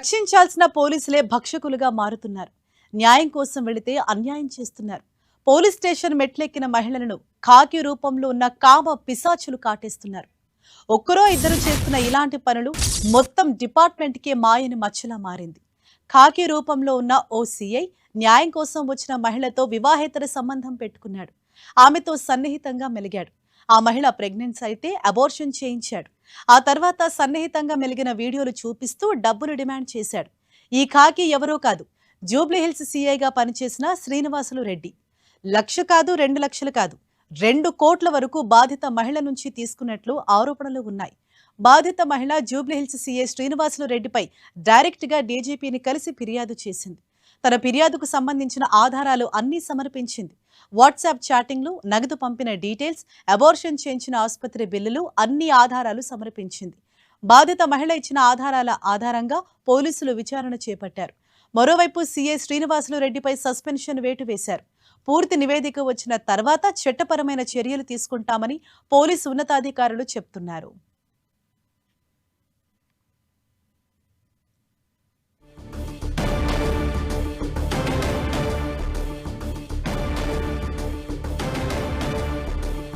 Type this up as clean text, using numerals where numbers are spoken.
రక్షించాల్సిన పోలీసులే భక్షకులుగా మారుతున్నారు. న్యాయం కోసం వెళితే అన్యాయం చేస్తున్నారు. పోలీస్ స్టేషన్ మెట్లెక్కిన మహిళలను ఖాకీ రూపంలో ఉన్న కామ పిశాచులు కాటేస్తున్నారు. ఒక్కరో ఇద్దరు చేస్తున్న ఇలాంటి పనులు మొత్తం డిపార్ట్మెంట్కే మాయని మచ్చలా మారింది. ఖాకీ రూపంలో ఉన్న ఓ సీఐ న్యాయం కోసం వచ్చిన మహిళతో వివాహేతర సంబంధం పెట్టుకున్నాడు. ఆమెతో సన్నిహితంగా మెలిగాడు. ఆ మహిళ ప్రెగ్నెన్సీ అయితే అబార్షన్ చేయించాడు. ఆ తర్వాత సన్నిహితంగా మెలిగిన వీడియోలు చూపిస్తూ డబ్బులు డిమాండ్ చేశాడు. ఈ ఖాకీ ఎవరో కాదు, జూబ్లీహిల్స్ సీఐగా పనిచేసిన శ్రీనివాసులు రెడ్డి. 1,00,000 కాదు, 2 లక్షలు కాదు, 2 కోట్ల వరకు బాధిత మహిళ నుంచి తీసుకున్నట్లు ఆరోపణలు ఉన్నాయి. బాధిత మహిళ జూబ్లీహిల్స్ సీఐ శ్రీనివాసులు రెడ్డిపై డైరెక్ట్ గా డీజీపీని కలిసి ఫిర్యాదు చేసింది. తన ఫిర్యాదుకు సంబంధించిన ఆధారాలు అన్నీ సమర్పించింది. వాట్సాప్ చాటింగ్లు, నగదు పంపిన డీటెయిల్స్, అబార్షన్ చేయించిన ఆసుపత్రి బిల్లులు, అన్ని ఆధారాలు సమర్పించింది. బాధిత మహిళ ఇచ్చిన ఆధారాల ఆధారంగా పోలీసులు విచారణ చేపట్టారు. మరోవైపు సీఐ శ్రీనివాసులు రెడ్డిపై సస్పెన్షన్ వేటు వేశారు. పూర్తి నివేదిక వచ్చిన తర్వాత చట్టపరమైన చర్యలు తీసుకుంటామని పోలీసు ఉన్నతాధికారులు చెప్తున్నారు.